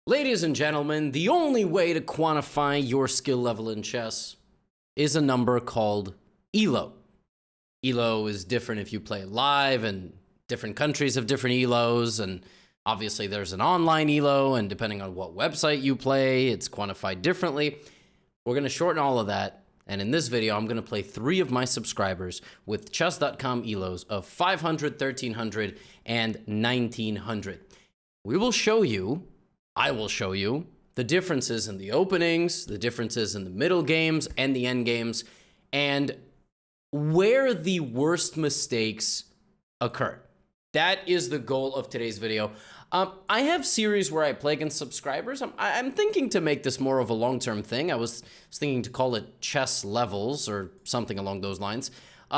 Ladies and gentlemen, the only way to quantify your skill level in chess is a number called ELO. ELO is different if you play live, and different countries have different ELOs, and obviously there's an online ELO, and depending on what website you play, it's quantified differently. We're going to shorten all of that, and in this video, I'm going to play 3 of my subscribers with chess.com ELOs of 500, 1300, and 1900. I will show you the differences in the openings, the differences in the middle games and the end games, and where the worst mistakes occur. That is the goal of today's video. I have series where I play against subscribers. I'm thinking to make this more of a long-term thing. I was thinking to call it chess levels or something along those lines.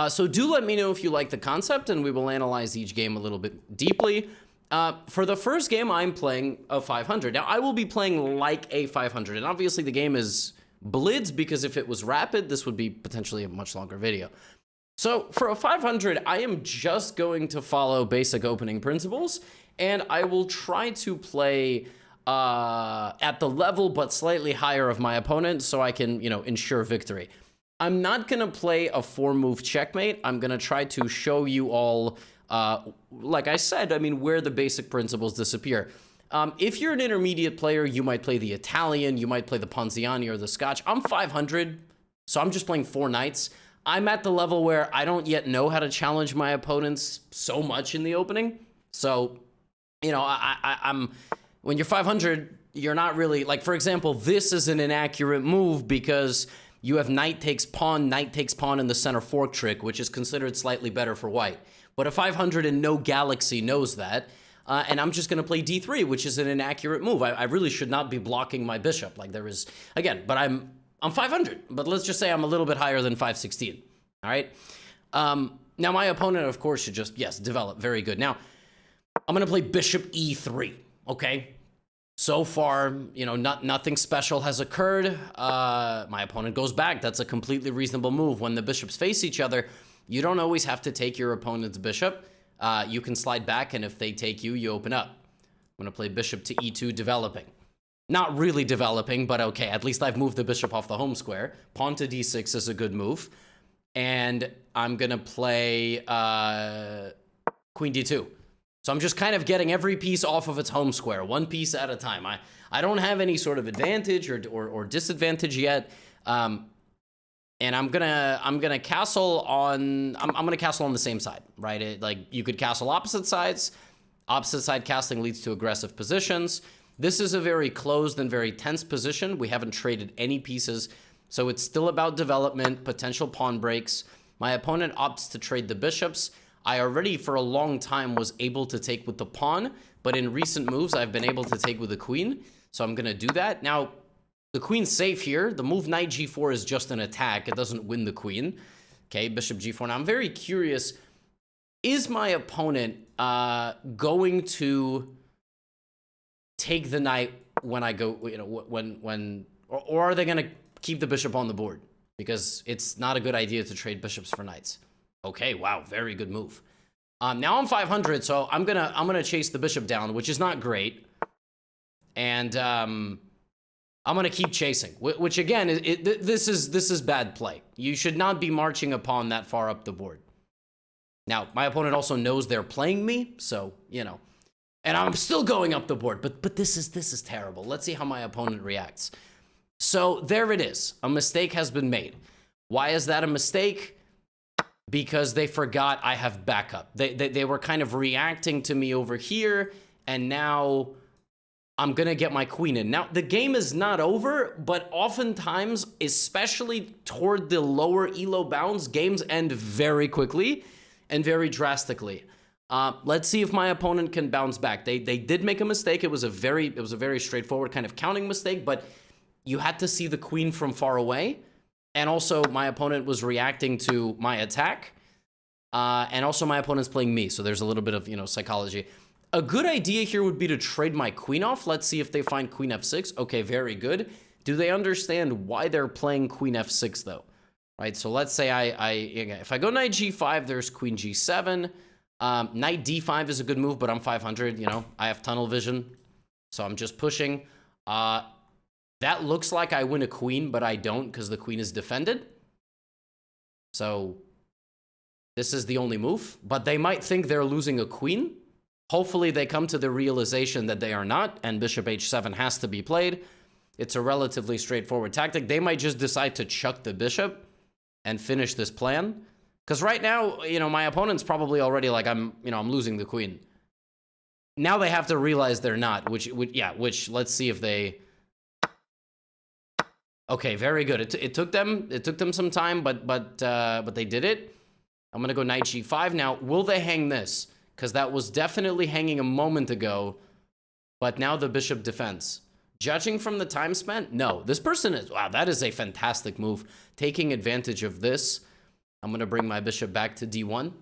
So do let me know if you like the concept, and we will analyze each game a little bit deeply. For the first game, I'm playing a 500. Now, I will be playing like a 500, and obviously the game is blitz, because if it was rapid, this would be potentially a much longer video. So for a 500, I am just going to follow basic opening principles, and I will try to play at the level but slightly higher of my opponent so I can, ensure victory. I'm not going to play a 4-move checkmate. I'm going to try to show you all, like I said, where the basic principles disappear. If you're an intermediate player, you might play the Italian, you might play the Ponziani or the Scotch. I'm 500, so I'm just playing 4 knights. I'm at the level where I don't yet know how to challenge my opponents so much in the opening. So, I'm when you're 500, you're not really, like, for example, this is an inaccurate move because you have knight takes pawn in the center fork trick, which is considered slightly better for white. But a 500 in no galaxy knows that. And I'm just going to play d3, which is an inaccurate move. I really should not be blocking my bishop. Like there is, again, but I'm 500. But let's just say I'm a little bit higher than 516. All right. Now, my opponent, of course, should just, yes, develop. Very good. Now, I'm going to play bishop e3. Okay. So far, nothing special has occurred. My opponent goes back. That's a completely reasonable move. When the bishops face each other, you don't always have to take your opponent's bishop. You can slide back, and if they take you, you open up. I'm going to play bishop to e2, developing. Not really developing, but okay, at least I've moved the bishop off the home square. Pawn to d6 is a good move. And I'm going to play queen d2. So I'm just kind of getting every piece off of its home square, one piece at a time. I don't have any sort of advantage or disadvantage yet. And I'm gonna castle on the same side, right? Like you could castle opposite sides. Opposite side castling leads to aggressive positions. This is a very closed and very tense position. We haven't traded any pieces, so it's still about development, potential pawn breaks. My opponent opts to trade the bishops. I already for a long time was able to take with the pawn, but in recent moves I've been able to take with the queen, so I'm gonna do that. Now, the queen's safe here. The move knight g4 is just an attack. It doesn't win the queen. Okay, bishop g4. Now, I'm very curious. Is my opponent going to take the knight when I go, or are they going to keep the bishop on the board? Because it's not a good idea to trade bishops for knights. Okay, wow, very good move. Now I'm 500, so I'm gonna chase the bishop down, which is not great. And I'm gonna keep chasing, which again, this is bad play. You should not be marching a pawn that far up the board. Now, my opponent also knows they're playing me, so, and I'm still going up the board, but this is terrible. Let's see how my opponent reacts. So there it is. A mistake has been made. Why is that a mistake? Because they forgot I have backup. They were kind of reacting to me over here, and now I'm going to get my queen in. Now, the game is not over, but oftentimes, especially toward the lower ELO bounds, games end very quickly and very drastically. Let's see if my opponent can bounce back. They did make a mistake. It was a very straightforward kind of counting mistake, but you had to see the queen from far away. And also, my opponent was reacting to my attack. And also, my opponent's playing me, so there's a little bit of, psychology. A good idea here would be to trade my queen off. Let's see if they find queen f6. Okay, very good. Do they understand why they're playing queen f6, though? Right, so let's say if I go knight g5, there's queen g7. Knight d5 is a good move, but I'm 500, I have tunnel vision. So I'm just pushing. That looks like I win a queen, but I don't because the queen is defended. So this is the only move. But they might think they're losing a queen. Hopefully they come to the realization that they are not, and bishop h7 has to be played. It's a relatively straightforward tactic. They might just decide to chuck the bishop and finish this plan. Because right now, you know, my opponent's probably already like, I'm losing the queen. Now they have to realize they're not, which let's see if they... Okay, very good. It took them some time, but they did it. I'm gonna go knight g5 now. Will they hang this? Because that was definitely hanging a moment ago, but now the bishop defends. Judging from the time spent, no. This person is, wow, that is a fantastic move. Taking advantage of this, I'm gonna bring my bishop back to d1.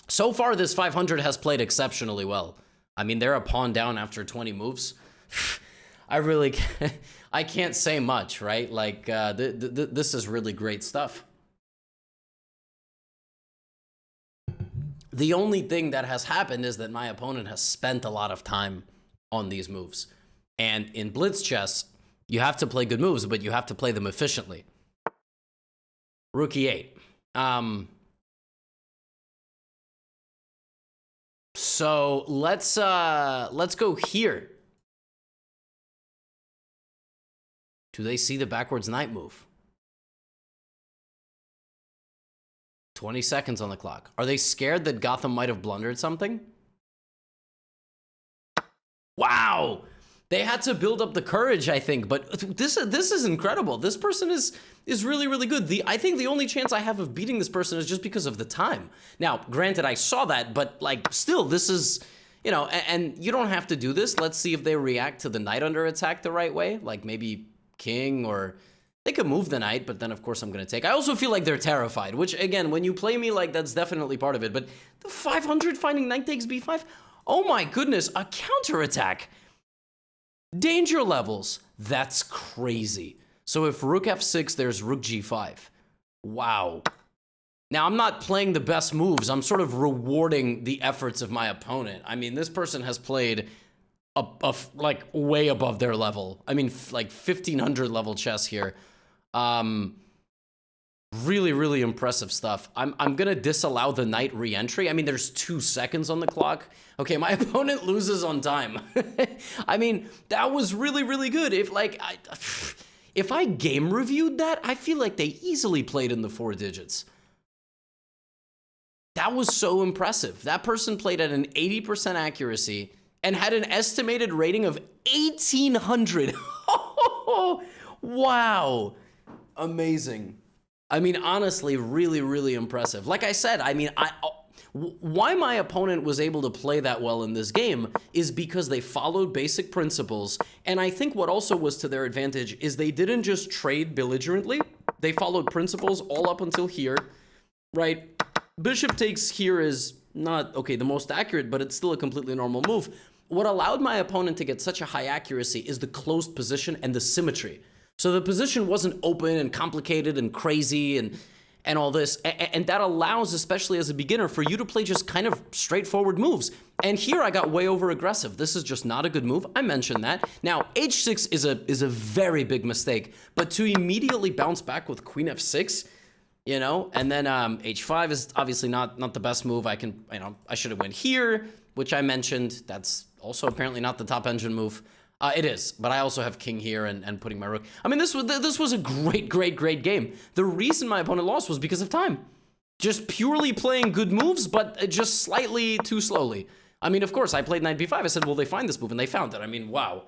So far, this 500 has played exceptionally well. I mean, they're a pawn down after 20 moves. I can't say much, right? Like, this is really great stuff. The only thing that has happened is that my opponent has spent a lot of time on these moves. And in blitz chess, you have to play good moves, but you have to play them efficiently. Rook e8. So let's go here. Do they see the backwards knight move? 20 seconds on the clock. Are they scared that Gotham might have blundered something? Wow! They had to build up the courage, I think, but this is incredible. This person is really, really good. I think the only chance I have of beating this person is just because of the time. Now, granted, I saw that, but like, still, this is, you know, and you don't have to do this. Let's see if they react to the knight under attack the right way, like maybe king, or they could move the knight, but then of course I'm gonna take. I also feel like they're terrified, which again, when you play me, like, that's definitely part of it. But the 500 finding knight takes b5, oh my goodness, a counterattack. Danger levels, that's crazy. So if rook f6, there's rook g5. Wow. Now, I'm not playing the best moves. I'm sort of rewarding the efforts of my opponent. I mean, this person has played like way above their level. I mean, like 1500 level chess here. Really, really impressive stuff. I'm gonna disallow the knight re-entry. I mean, there's 2 seconds on the clock. Okay, my opponent loses on time. I mean, that was really, really good. If I game reviewed that, I feel like they easily played in the 4 digits. That was so impressive. That person played at an 80% accuracy and had an estimated rating of 1800. Wow. Amazing. I mean, honestly, really, really impressive. Like I said, I mean, why my opponent was able to play that well in this game is because they followed basic principles. And I think what also was to their advantage is they didn't just trade belligerently. They followed principles all up until here, right? Bishop takes here is not, okay, the most accurate, but it's still a completely normal move. What allowed my opponent to get such a high accuracy is the closed position and the symmetry. So the position wasn't open and complicated and crazy and all this. And that allows, especially as a beginner, for you to play just kind of straightforward moves. And here I got way over aggressive. This is just not a good move. I mentioned that. Now, h6 is a very big mistake, but to immediately bounce back with queen f6, you know, and then h5 is obviously not the best move. I should have went here, which I mentioned. That's also apparently not the top engine move. It is, but I also have king here and putting my rook. I mean, this was a great game. The reason my opponent lost was because of time. Just purely playing good moves, but just slightly too slowly. I mean, of course, I played knight b5. I said, well, they find this move, and they found it. I mean, wow.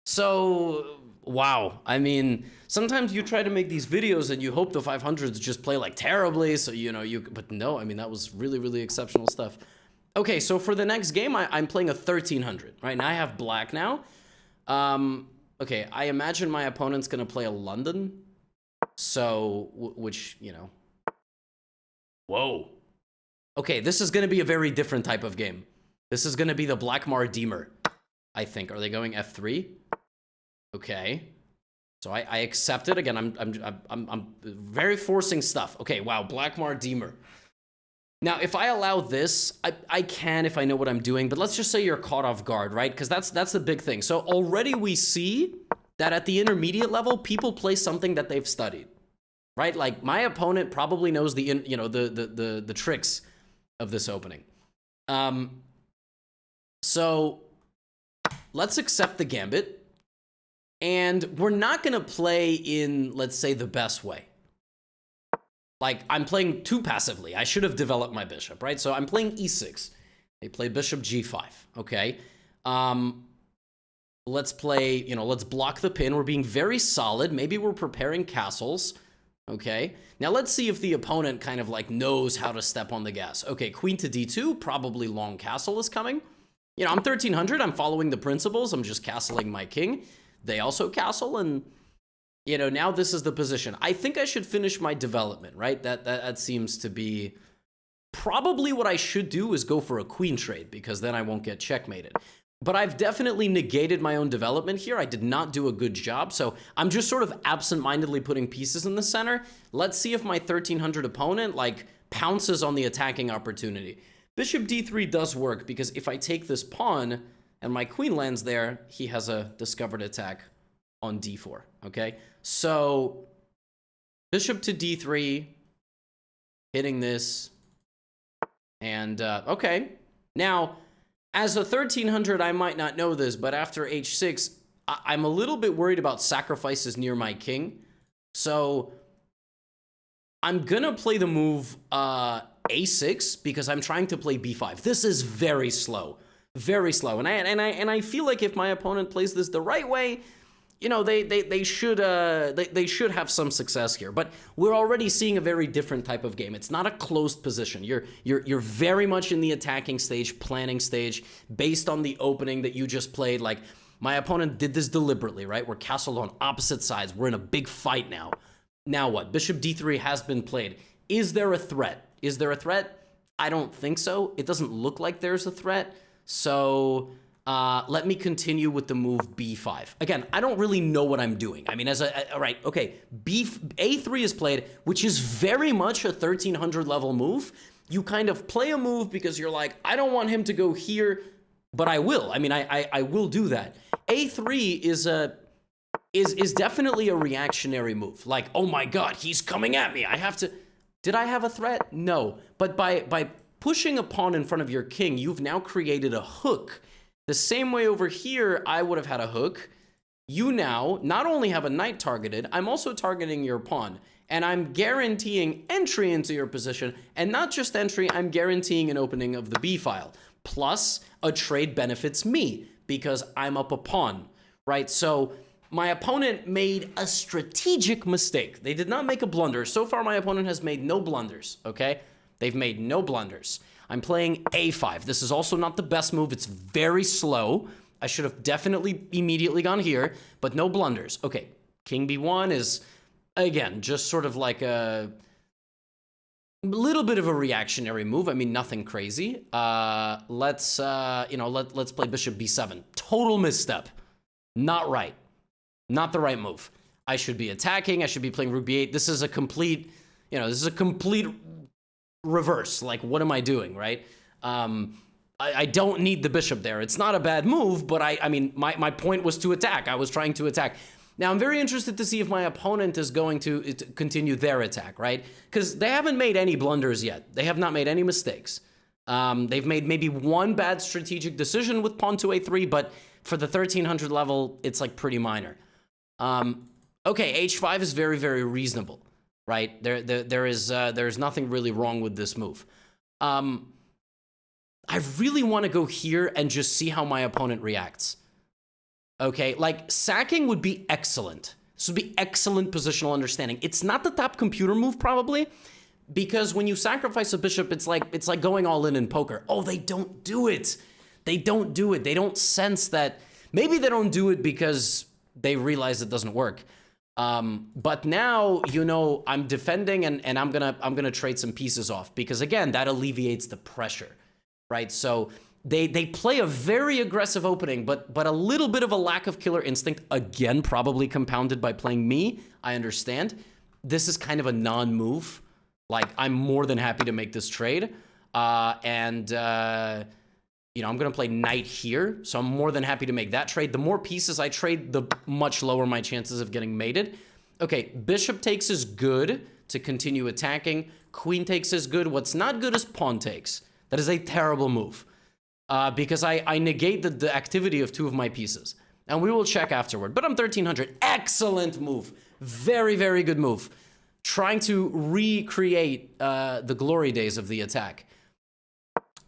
So, wow. I mean, sometimes you try to make these videos and you hope the 500s just play like terribly, so, you know, but no, I mean, that was really, really exceptional stuff. Okay, so for the next game, I'm playing a 1300, right? Now I have black now. Okay, I imagine my opponent's gonna play a London. So, which, you know. Whoa. Okay, this is gonna be a very different type of game. This is gonna be the Blackmar Deemer, I think. Are they going f3? Okay. So I accept it. Again, I'm very forcing stuff. Okay, wow, Blackmar Deemer. Now, if I allow this, I can if I know what I'm doing, but let's just say you're caught off guard, right? Because that's the big thing. So already we see that at the intermediate level, people play something that they've studied, right? Like my opponent probably knows the tricks of this opening. So let's accept the gambit, and we're not gonna play in, let's say, the best way. Like, I'm playing too passively. I should have developed my bishop, right? So I'm playing e6. They play bishop g5, okay? Let's play, let's block the pin. We're being very solid. Maybe we're preparing castles, okay? Now let's see if the opponent kind of like knows how to step on the gas. Okay, queen to d2, probably long castle is coming. I'm 1300, I'm following the principles. I'm just castling my king. They also castle, and now this is the position. I think I should finish my development, right? That seems to be probably what I should do, is go for a queen trade, because then I won't get checkmated. But I've definitely negated my own development here. I did not do a good job, so I'm just sort of absent-mindedly putting pieces in the center. Let's see if my 1300 opponent like pounces on the attacking opportunity. Bishop d3 does work, because if I take this pawn and my queen lands there, he has a discovered attack on d4, okay? So bishop to d3, hitting this, and okay. Now, as a 1300, I might not know this, but after h6, I'm a little bit worried about sacrifices near my king. So I'm gonna play the move a6, because I'm trying to play b5. This is very slow, and I feel like if my opponent plays this the right way, they should have some success here. But we're already seeing a very different type of game. It's not a closed position. You're very much in the attacking stage, planning stage, based on the opening that you just played. Like, my opponent did this deliberately, right? We're castled on opposite sides. We're in a big fight now. Now what? Bishop d3 has been played. Is there a threat? Is there a threat? I don't think so. It doesn't look like there's a threat. So let me continue with the move b5. Again, I don't really know what I'm doing. I mean, all right, okay, a3 is played, which is very much a 1300 level move. You kind of play a move because you're like, I don't want him to go here, but I will. I mean, I will do that. a3 is definitely a reactionary move. Like, oh my God, he's coming at me. I have to. Did I have a threat? No. But by pushing a pawn in front of your king, you've now created a hook. The same way over here, I would have had a hook. You now not only have a knight targeted, I'm also targeting your pawn. And I'm guaranteeing entry into your position. And not just entry, I'm guaranteeing an opening of the b file. Plus, a trade benefits me, because I'm up a pawn, right? So my opponent made a strategic mistake. They did not make a blunder. So far, my opponent has made no blunders, okay? They've made no blunders. I'm playing a5. This is also not the best move. It's very slow. I should have definitely immediately gone here, but no blunders. Okay, king b1 is, again, just sort of like a little bit of a reactionary move. I mean, nothing crazy. Let's play bishop b7. Total misstep. Not right. Not the right move. I should be attacking. I should be playing rook b8. This is a complete, reverse. Like, what am I doing, right? I don't need the bishop there. It's not a bad move, but I mean, my point was to attack. I was trying to attack. Now, I'm very interested to see if my opponent is going to continue their attack, right? Because they haven't made any blunders yet. They have not made any mistakes. They've made maybe one bad strategic decision with pawn to a3, but for the 1300 level, it's like pretty minor. Okay, h5 is very, very reasonable, right? There's nothing really wrong with this move. I really want to go here and just see how my opponent reacts. Okay, like sacking would be excellent. This would be excellent positional understanding. It's not the top computer move probably, because when you sacrifice a bishop, it's like going all in poker. Oh, they don't do it. They don't do it. They don't sense that. Maybe they don't do it because they realize it doesn't work. But now, I'm defending and I'm gonna trade some pieces off, because again, that alleviates the pressure, right? So they play a very aggressive opening, but a little bit of a lack of killer instinct, again, probably compounded by playing me. I understand. This is kind of a non-move. Like, I'm more than happy to make this trade. You know, I'm going to play knight here, so I'm more than happy to make that trade. The more pieces I trade, the much lower my chances of getting mated. Okay, bishop takes is good to continue attacking. Queen takes is good. What's not good is pawn takes. That is a terrible move because I negate the activity of two of my pieces. And we will check afterward. But I'm 1300. Excellent move. Very, very good move. Trying to recreate the glory days of the attack.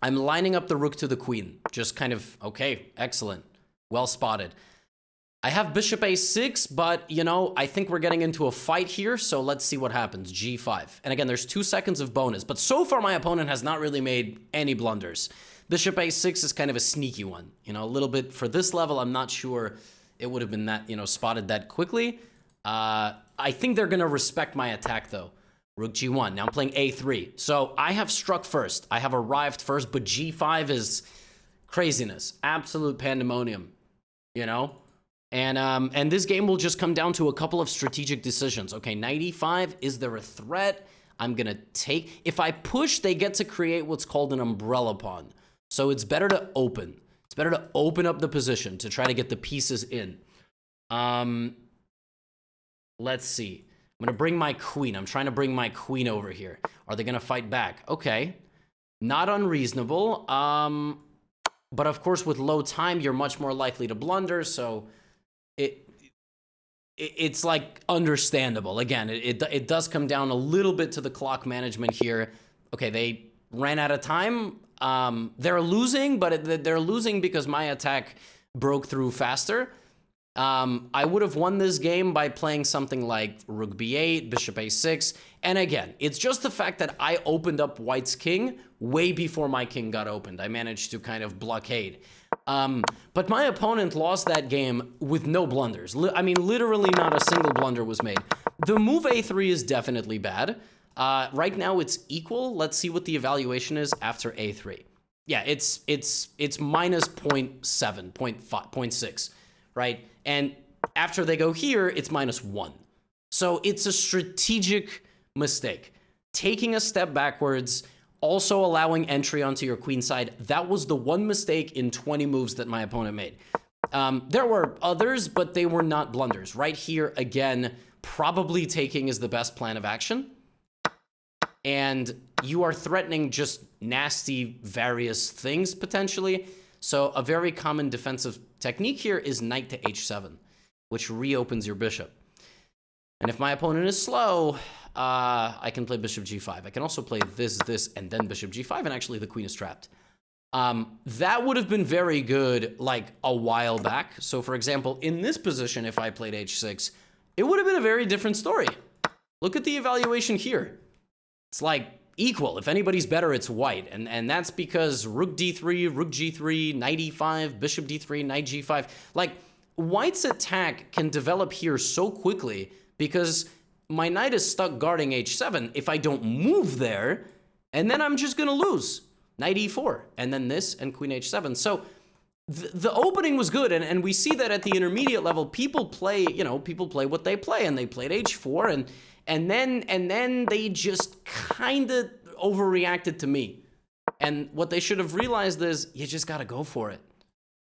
I'm lining up the rook to the queen. Just kind of, okay, excellent. Well spotted. I have bishop a6, but, you know, I think we're getting into a fight here, so let's see what happens. g5. And again, there's 2 seconds of bonus, but so far my opponent has not really made any blunders. Bishop a6 is kind of a sneaky one. You know, a little bit for this level, I'm not sure it would have been that, you know, spotted that quickly. I think they're going to respect my attack, though. Rook g1. Now I'm playing a3. So I have struck first. I have arrived first, but g5 is craziness. Absolute pandemonium, you know? And this game will just come down to a couple of strategic decisions. Okay, knight e5. Is there a threat? I'm going to take... If I push, they get to create what's called an umbrella pawn. So it's better to open. It's better to open up the position to try to get the pieces in. Let's see. I'm going to bring my queen. I'm trying to bring my queen over here. Are they going to fight back? Okay. Not unreasonable. But of course, with low time, you're much more likely to blunder. So it's like understandable. Again, it does come down a little bit to the clock management here. Okay, they ran out of time. They're losing, but they're losing because my attack broke through faster. I would have won this game by playing something like rook b8, bishop a6. And again, it's just the fact that I opened up white's king way before my king got opened. I managed to kind of blockade. But my opponent lost that game with no blunders. I mean, literally not a single blunder was made. The move a3 is definitely bad. Right now it's equal. Let's see what the evaluation is after a3. Yeah, it's minus 0.7, 0.6, right? And after they go here, it's -1. So it's a strategic mistake. Taking a step backwards, also allowing entry onto your queen side. That was the one mistake in 20 moves that my opponent made. There were others, but they were not blunders. Right here, again, probably taking is the best plan of action. And you are threatening just nasty various things, potentially. So a very common defensive technique here is knight to h7, which reopens your bishop. And if my opponent is slow, I can play bishop g5. I can also play this, and then bishop g5, and actually the queen is trapped. That would have been very good like a while back. So for example, in this position, if I played h6, it would have been a very different story. Look at the evaluation here. It's like equal. If anybody's better, it's white. And that's because rook d3, rook g3, knight e5, bishop d3, knight g5. Like, white's attack can develop here so quickly because my knight is stuck guarding h7 if I don't move there, and then I'm just going to lose. Knight e4, and then this, and queen h7. So the opening was good, and we see that at the intermediate level, people play, you know, people play what they play, and they played h4, and then they just kind of overreacted to me. And what they should have realized is you just got to go for it.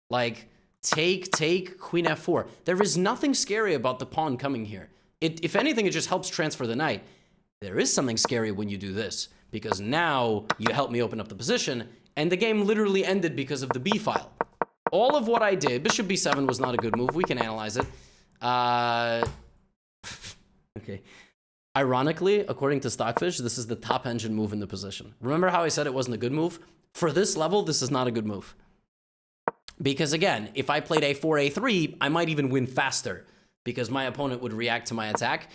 Like, take, queen f4. There is nothing scary about the pawn coming here. If anything, it just helps transfer the knight. There is something scary when you do this, because now you help me open up the position, and the game literally ended because of the b file. All of what I did, bishop b7 was not a good move. We can analyze it. Okay. Ironically, according to Stockfish, this is the top engine move in the position. Remember how I said it wasn't a good move? For this level, this is not a good move. Because again, if I played a4, a3, I might even win faster because my opponent would react to my attack.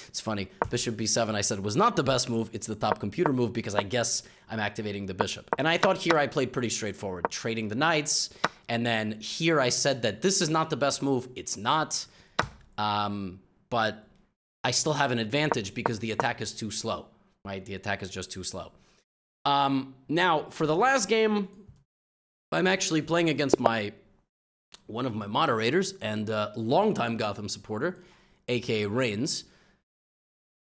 It's funny. Bishop b7, I said, was not the best move. It's the top computer move because I guess I'm activating the bishop. And I thought here I played pretty straightforward, trading the knights. And then here I said that this is not the best move. It's not. But I still have an advantage because the attack is too slow, right? The attack is just too slow. Now, for the last game, I'm actually playing against one of my moderators and longtime Gotham supporter, aka Reigns.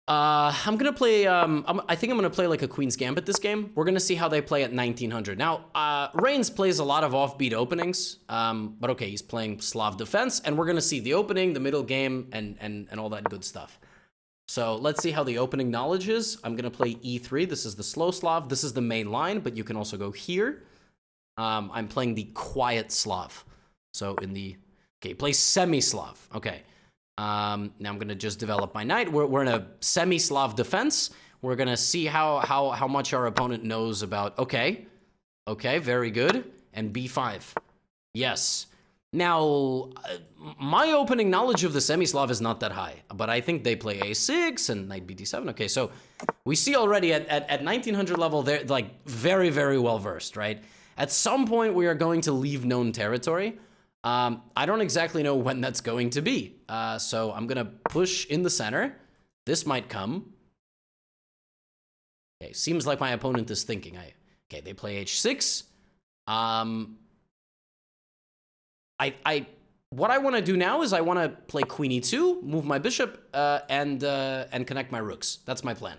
I'm gonna play. I think I'm gonna play like a Queen's Gambit this game. We're gonna see how they play at 1900. Now, Reigns plays a lot of offbeat openings, but okay, he's playing Slav defense, and we're gonna see the opening, the middle game, and all that good stuff. So let's see how the opening knowledge is. I'm gonna play E3. This is the slow Slav. This is the main line, but you can also go here. I'm playing the quiet Slav. So in the play semi-Slav. Okay. Now I'm gonna just develop my knight. We're in a semi-Slav defense. We're gonna see how much our opponent knows about. Okay, very good. And B5, yes. Now my opening knowledge of the semi-Slav is not that high, but I think they play A6 and knight BD7. Okay, so we see already at 1900 level they're like very well versed, right? At some point we are going to leave known territory. I don't exactly know when that's going to be. So I'm going to push in the center. This might come. Okay, seems like my opponent is thinking. Okay, they play H6. What I want to do now is I want to play Queen E2, move my bishop, and connect my rooks. That's my plan.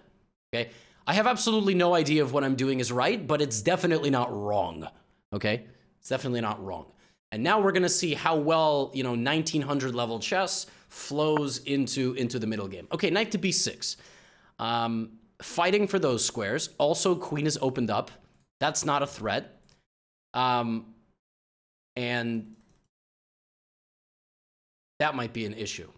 Okay, I have absolutely no idea if what I'm doing is right, but it's definitely not wrong. Okay, it's definitely not wrong. And now we're gonna see how well 1900 level chess flows into the middle game. Okay, knight to B6. Fighting for those squares. Also, queen is opened up. That's not a threat. And that might be an issue.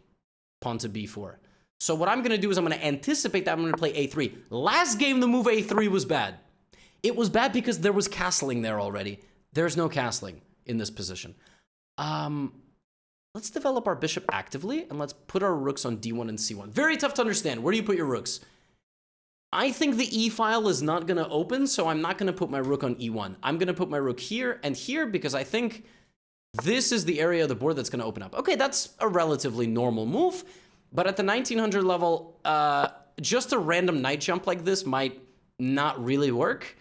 Pawn to B4. So what I'm gonna do is I'm gonna anticipate that I'm gonna play A3. Last game, the move A3 was bad. It was bad because there was castling there already. There's no castling in this position. Let's develop our bishop actively, and let's put our rooks on D1 and C1. Very tough to understand. Where do you put your rooks? I think the E file is not going to open, so I'm not going to put my rook on E1. I'm going to put my rook here and here because I think this is the area of the board that's going to open up. Okay, that's a relatively normal move, but at the 1900 level, just a random knight jump like this might not really work.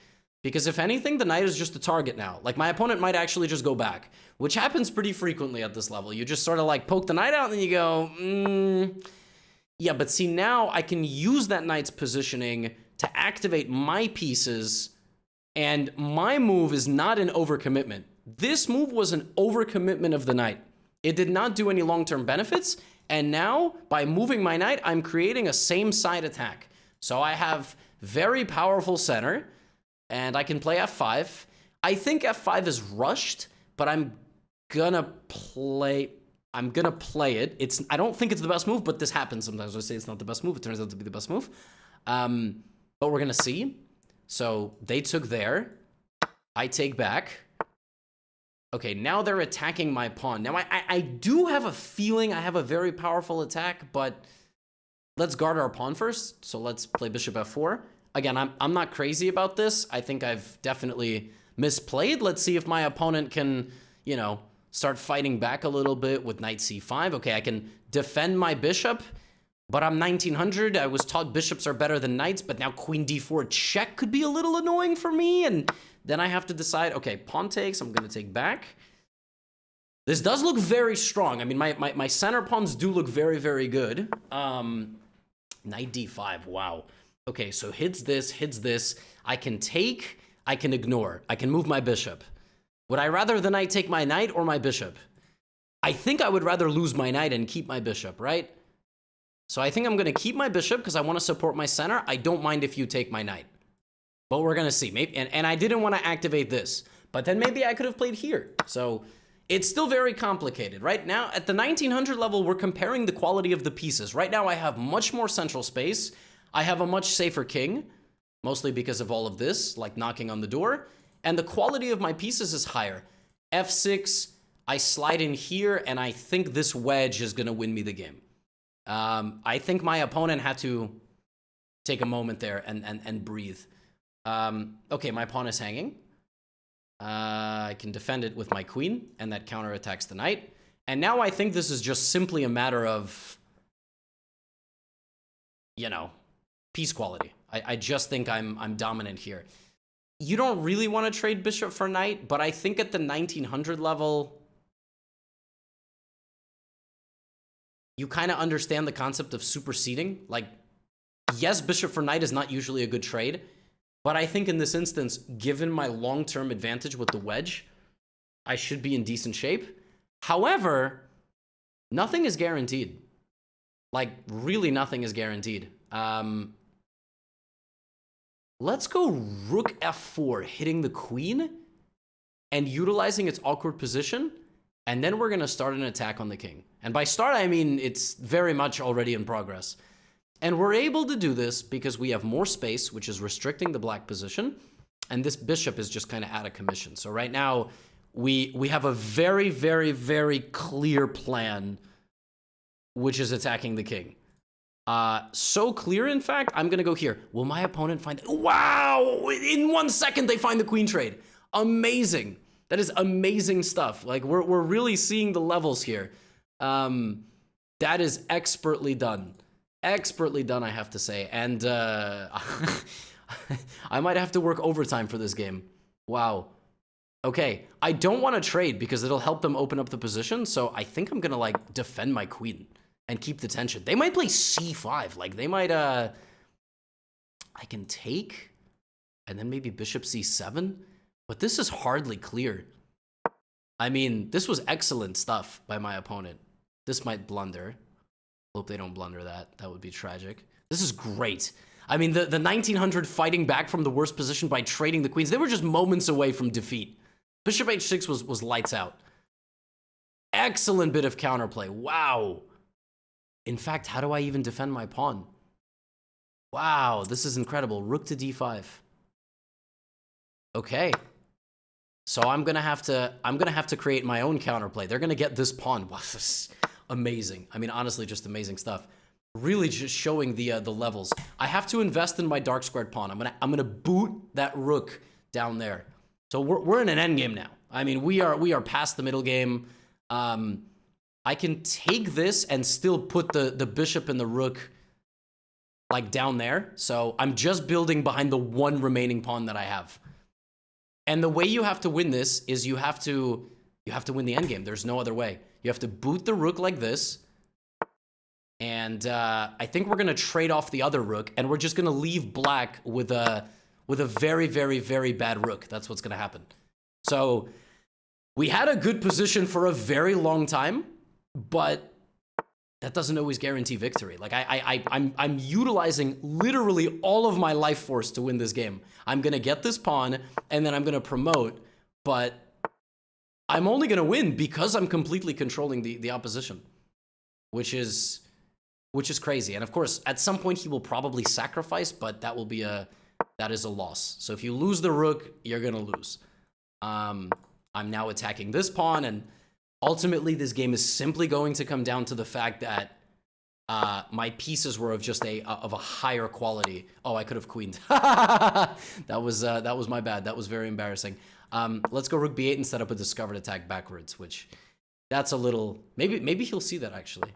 Because if anything, the knight is just a target now. Like, my opponent might actually just go back, which happens pretty frequently at this level. You just sort of like poke the knight out and then you go, yeah, but see, now I can use that knight's positioning to activate my pieces, and my move is not an overcommitment. This move was an overcommitment of the knight. It did not do any long-term benefits, and now, by moving my knight, I'm creating a same-side attack. So I have very powerful center, and I can play F5. I think F5 is rushed, but I'm gonna play it. I don't think it's the best move, but this happens sometimes. I say it's not the best move. It turns out to be the best move. But we're gonna see. So they took there. I take back. Okay, now they're attacking my pawn. Now I do have a feeling I have a very powerful attack, but let's guard our pawn first. So let's play bishop F4. Again, I'm not crazy about this. I think I've definitely misplayed. Let's see if my opponent can, start fighting back a little bit with knight c5. Okay, I can defend my bishop, but I'm 1900. I was taught bishops are better than knights, but now queen d4 check could be a little annoying for me, and then I have to decide, okay, pawn takes, I'm going to take back. This does look very strong. I mean, my center pawns do look very, very good. Knight d5, wow. Okay, so hits this. I can take, I can ignore. I can move my bishop. Would I rather the knight take my knight or my bishop? I think I would rather lose my knight and keep my bishop, right? So I think I'm going to keep my bishop because I want to support my center. I don't mind if you take my knight. But we're going to see. Maybe, and I didn't want to activate this. But then maybe I could have played here. So it's still very complicated. Right now, at the 1900 level, we're comparing the quality of the pieces. Right now, I have much more central space. I have a much safer king, mostly because of all of this, like knocking on the door. And the quality of my pieces is higher. F6, I slide in here, and I think this wedge is going to win me the game. I think my opponent had to take a moment there and breathe. Okay, my pawn is hanging. I can defend it with my queen, and that counterattacks the knight. And now I think this is just simply a matter of, piece quality. I just think I'm dominant here. You don't really want to trade bishop for knight, but I think at the 1900 level, you kind of understand the concept of superseding. Like, yes, bishop for knight is not usually a good trade, but I think in this instance, given my long-term advantage with the wedge, I should be in decent shape. However, nothing is guaranteed. Like, really nothing is guaranteed. Let's go rook f4, hitting the queen and utilizing its awkward position, and then we're going to start an attack on the king. And by start, I mean it's very much already in progress. And we're able to do this because we have more space, which is restricting the black position, and this bishop is just kind of out of commission. So right now, we have a very, very, very clear plan, which is attacking the king. So clear, in fact, I'm going to go here. Will my opponent find... Wow! In 1 second, they find the queen trade. Amazing. That is amazing stuff. Like, we're really seeing the levels here. That is expertly done. Expertly done, I have to say. And I might have to work overtime for this game. Wow. Okay, I don't want to trade because it'll help them open up the position, so I think I'm going to, like, defend my queen and keep the tension. They might play c5. Like, they might, I can take, and then maybe bishop c7. But this is hardly clear. I mean, this was excellent stuff by my opponent. This might blunder. Hope they don't blunder that. That would be tragic. This is great. I mean, the 1900 fighting back from the worst position by trading the queens. They were just moments away from defeat. Bishop h6 was lights out. Excellent bit of counterplay. Wow. In fact, how do I even defend my pawn? Wow, this is incredible. Rook to d5. Okay. So I'm gonna have to create my own counterplay. They're gonna get this pawn. Wow, this is amazing. I mean, honestly, just amazing stuff. Really just showing the levels. I have to invest in my dark squared pawn. I'm gonna boot that rook down there. So we're in an endgame now. I mean, we are past the middle game. I can take this and still put the bishop and the rook like down there. So I'm just building behind the one remaining pawn that I have. And the way you have to win this is you have to win the endgame. There's no other way. You have to boot the rook like this. And I think we're going to trade off the other rook, and we're just going to leave black with a very, very, very bad rook. That's what's going to happen. So we had a good position for a very long time, but that doesn't always guarantee victory. Like I'm utilizing literally all of my life force to win this game. I'm going to get this pawn, and then I'm going to promote, but I'm only going to win because I'm completely controlling the opposition, which is crazy. And of course, at some point he will probably sacrifice, but that is a loss. So if you lose the rook, you're going to lose. I'm now attacking this pawn, and ultimately this game is simply going to come down to the fact that my pieces were of just of a higher quality. Oh, I could have queened. That was my bad. That was very embarrassing. Let's go rook b8 and set up a discovered attack backwards, which that's a little, maybe he'll see that actually.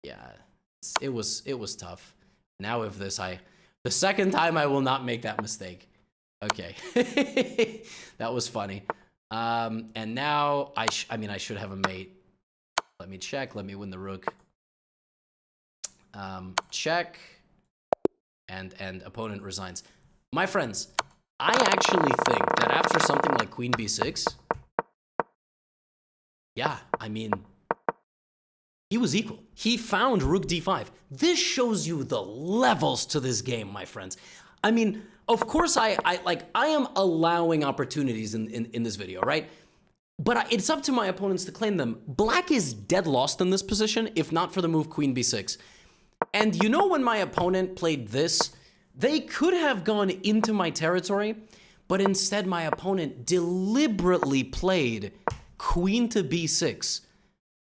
Yeah, it was tough. Now if this, the second time I will not make that mistake. Okay. That was funny. And now I mean, I should have a mate. Let me check. Let me win the rook. Check. And opponent resigns. My friends, I actually think that after something like queen b6, yeah, I mean, he was equal. He found rook d5. This shows you the levels to this game, my friends. I mean, of course, I am allowing opportunities in this video, right? But it's up to my opponents to claim them. Black is dead lost in this position, if not for the move queen b6. And you know when my opponent played this, they could have gone into my territory, but instead my opponent deliberately played queen to b6,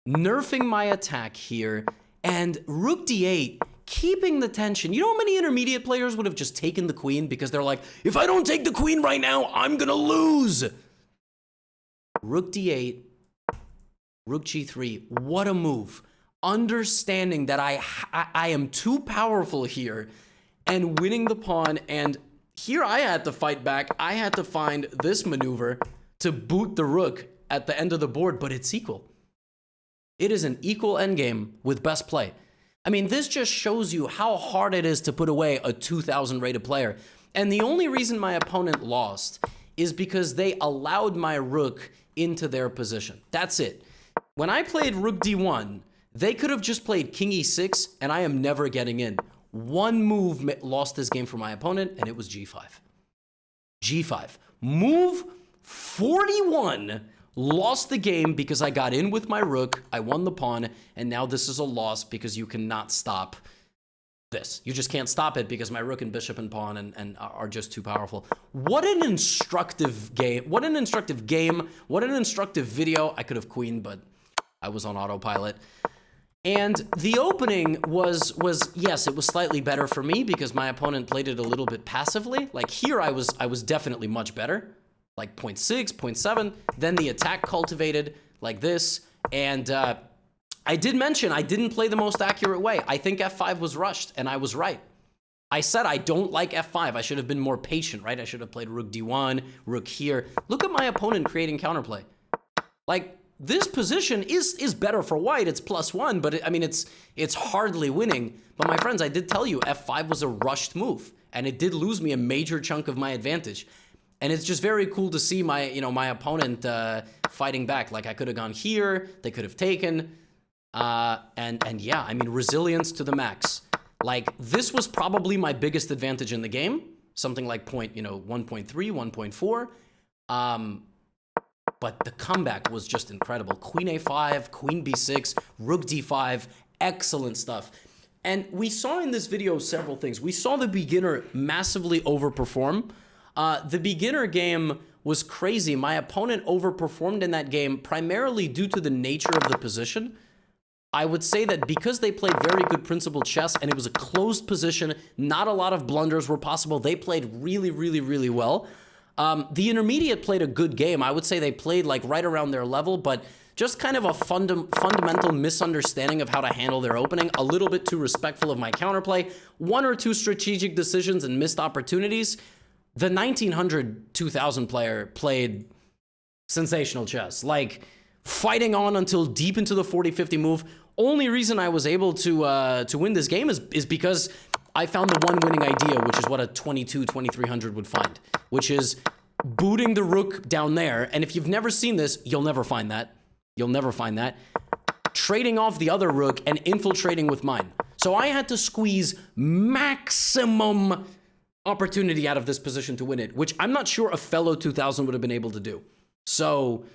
nerfing my attack here, and rook d8, keeping the tension. You know how many intermediate players would have just taken the queen because they're like, if I don't take the queen right now, I'm gonna lose. Rook d8, rook g3, what a move. Understanding that I am too powerful here and winning the pawn, and here I had to fight back. I had to find this maneuver to boot the rook at the end of the board, but it's equal. It is an equal endgame with best play. I mean, this just shows you how hard it is to put away a 2,000 rated player. And the only reason my opponent lost is because they allowed my rook into their position. That's it. When I played rook d1, they could have just played king e6, and I am never getting in. One move lost this game for my opponent, and it was g5. g5. Move 41 lost the game because I got in with my rook, I won the pawn, and now this is a loss because you cannot stop this. You just can't stop it because my rook and bishop and pawn and are just too powerful. What an instructive game. What an instructive game. What an instructive video. I could have queened, but I was on autopilot. And the opening was yes, it was slightly better for me because my opponent played it a little bit passively. Like here I was definitely much better. Like 0.6, 0.7. Then the attack cultivated like this. And I did mention I didn't play the most accurate way. I think f5 was rushed, and I was right. I said I don't like f5. I should have been more patient, right? I should have played rook d1, rook here. Look at my opponent creating counterplay. Like, this position is better for white. It's +1, but I mean, it's hardly winning. But my friends, I did tell you f5 was a rushed move, and it did lose me a major chunk of my advantage. And it's just very cool to see my, my opponent fighting back. Like, I could have gone here, they could have taken, and yeah, I mean, resilience to the max. Like, this was probably my biggest advantage in the game, something like 1.3, 1.4. But the comeback was just incredible. Queen a5, queen b6, rook d5, excellent stuff. And we saw in this video several things. We saw the beginner massively overperform. The beginner game was crazy. My opponent overperformed in that game primarily due to the nature of the position. I would say that because they played very good principled chess and it was a closed position, not a lot of blunders were possible. They played really, really, really well. The intermediate played a good game. I would say they played like right around their level, but just kind of a fundamental misunderstanding of how to handle their opening, a little bit too respectful of my counterplay, one or two strategic decisions and missed opportunities. The 1900-2000 player played sensational chess, like fighting on until deep into the 40-50 move. Only reason I was able to win this game is because I found the one winning idea, which is what a 22-2300 would find, which is booting the rook down there. And if you've never seen this, you'll never find that. You'll never find that. Trading off the other rook and infiltrating with mine. So I had to squeeze maximum opportunity out of this position to win it, which I'm not sure a fellow 2000 would have been able to do. So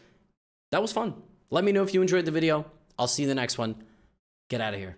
that was fun. Let me know if you enjoyed the video. I'll see you in the next one. Get out of here.